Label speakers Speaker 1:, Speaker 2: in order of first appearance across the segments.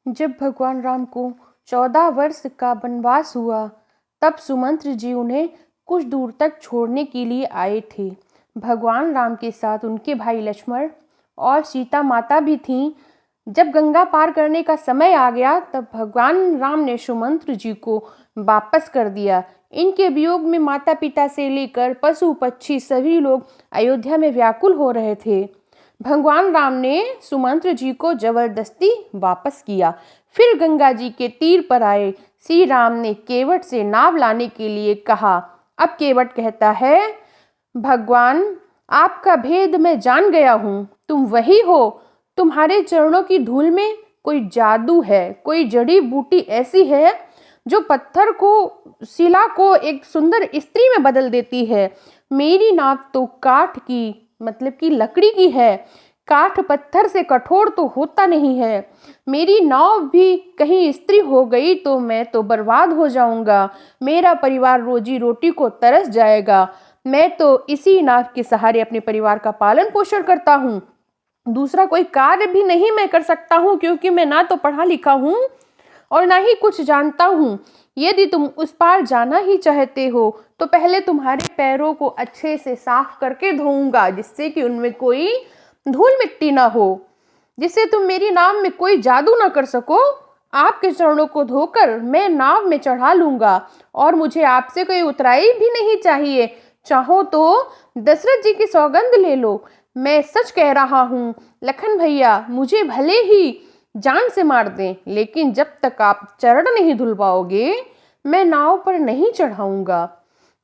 Speaker 1: जब भगवान राम को 14 वर्ष का वनवास हुआ, तब सुमंत्र जी उन्हें कुछ दूर तक छोड़ने के लिए आए थे। भगवान राम के साथ उनके भाई लक्ष्मण और सीता माता भी थीं। जब गंगा पार करने का समय आ गया, तब भगवान राम ने सुमंत्र जी को वापस कर दिया। इनके वियोग में माता पिता से लेकर पशु पक्षी सभी लोग अयोध्या में व्याकुल हो रहे थे। भगवान राम ने सुमंत्र जी को जबरदस्ती वापस किया। फिर गंगा जी के तीर पर आए। श्री राम ने केवट से नाव लाने के लिए कहा। अब केवट कहता है, भगवान, आपका भेद मैं जान गया हूँ। तुम वही हो। तुम्हारे चरणों की धूल में कोई जादू है, कोई जड़ी बूटी ऐसी है जो पत्थर को, शिला को एक सुंदर स्त्री में बदल देती है। मेरी नाव तो काठ की, मतलब कि लकड़ी की है। काठ पत्थर से कठोर तो होता नहीं है। मेरी नाव भी कहीं स्त्री हो गई तो मैं तो बर्बाद हो जाऊंगा। मेरा परिवार रोजी रोटी को तरस जाएगा। मैं तो इसी नाव के सहारे अपने परिवार का पालन पोषण करता हूँ। दूसरा कोई कार्य भी नहीं मैं कर सकता हूँ, क्योंकि मैं ना तो पढ़ा लिखा हूँ और ना ही कुछ जानता हूँ। यदि तुम उस पार जाना ही चाहते हो तो पहले तुम्हारे पैरों को अच्छे से साफ करके धोऊंगा, जिससे कि उनमें कोई धूल मिट्टी ना हो, जिससे तुम मेरी नाव में कोई जादू ना कर सको। आपके चरणों को धोकर मैं नाव में चढ़ा लूंगा और मुझे आपसे कोई उतराई भी नहीं चाहिए। चाहो तो दशरथ जी की सौगंध ले लो। मैं सच कह रहा हूँ लखन भैया, मुझे भले ही जान से मार दें, लेकिन जब तक आप चरण नहीं धुलवाओगे मैं नाव पर नहीं चढ़ाऊंगा।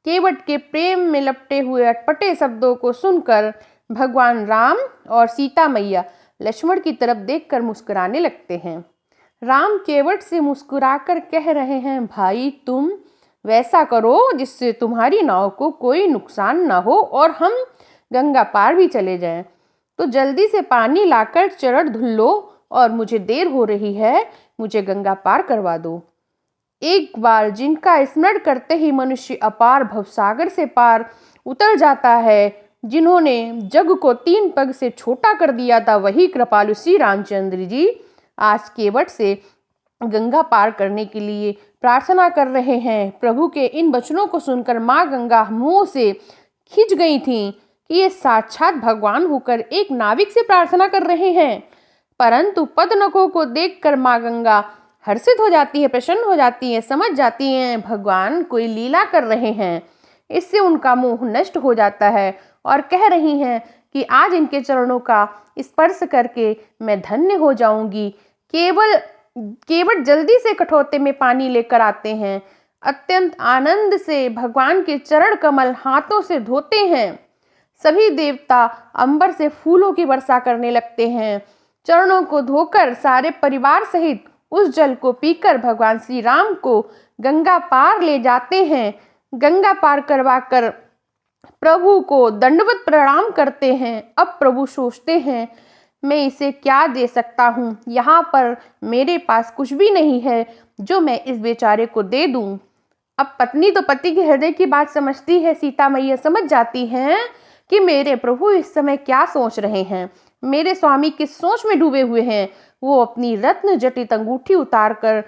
Speaker 1: केवट के प्रेम में लपटे हुए अटपटे शब्दों को सुनकर भगवान राम और सीता मैया लक्ष्मण की तरफ देखकर मुस्कुराने लगते हैं। राम केवट से मुस्कुराकर कह रहे हैं, भाई तुम वैसा करो जिससे तुम्हारी नाव को कोई नुकसान ना हो और हम गंगा पार भी चले जाएं। तो जल्दी से पानी लाकर चरण धुल लो और मुझे देर हो रही है, मुझे गंगा पार करवा दो। एक बार जिनका स्मरण करते ही मनुष्य अपार भवसागर से पार उतर जाता है, जिन्होंने जग को 3 पग से छोटा कर दिया था, वही कृपालु श्री रामचंद्र जी आज केवट से गंगा पार करने के लिए प्रार्थना कर रहे हैं। प्रभु के इन वचनों को सुनकर माँ गंगा मुंह से खिंच गई थीं कि ये साक्षात भगवान होकर एक नाविक से प्रार्थना कर रहे हैं। परंतु पदनखों को देखकर माँ गंगा हर्षित हो जाती है, प्रसन्न हो जाती है, समझ जाती हैं भगवान कोई लीला कर रहे हैं। इससे उनका मोह नष्ट हो जाता है और कह रही हैं कि आज इनके चरणों का स्पर्श करके मैं धन्य हो जाऊंगी। केवट जल्दी से कठौते में पानी लेकर आते हैं। अत्यंत आनंद से भगवान के चरण कमल हाथों से धोते हैं। सभी देवता अंबर से फूलों की वर्षा करने लगते हैं। चरणों को धोकर सारे परिवार सहित उस जल को पीकर भगवान श्री राम को गंगा पार ले जाते हैं। गंगा पार करवाकर प्रभु को दंडवत प्रणाम करते हैं। अब प्रभु सोचते हैं, मैं इसे क्या दे सकता हूँ। यहाँ पर मेरे पास कुछ भी नहीं है जो मैं इस बेचारे को दे दूँ। अब पत्नी तो पति के हृदय की बात समझती है। सीता मैया समझ जाती हैं कि मेरे प्रभु इस समय क्या सोच रहे हैं, मेरे स्वामी किस सोच में डूबे हुए हैं। वो अपनी रत्न जटित अंगूठी उतार कर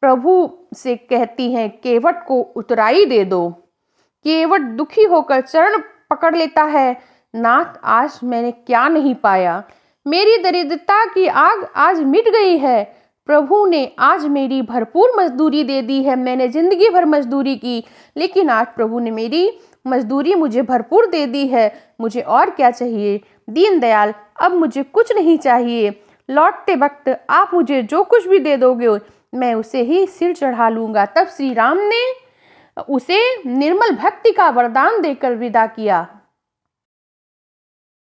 Speaker 1: प्रभु से कहती हैं, केवट को उतराई दे दो। केवट दुखी होकर चरण पकड़ लेता है। नाथ, आज मैंने क्या नहीं पाया। मेरी दरिद्रता की आग आज मिट गई है। प्रभु ने आज मेरी भरपूर मजदूरी दे दी है। मैंने जिंदगी भर मजदूरी की, लेकिन आज प्रभु ने मेरी मजदूरी मुझे भरपूर दे दी है। मुझे और क्या चाहिए। दीनदयाल, अब मुझे कुछ नहीं चाहिए। लौटते वक्त आप मुझे जो कुछ भी दे दोगे मैं उसे ही सिर चढ़ा लूंगा। तब श्री राम ने उसे निर्मल भक्ति का वरदान देकर विदा किया।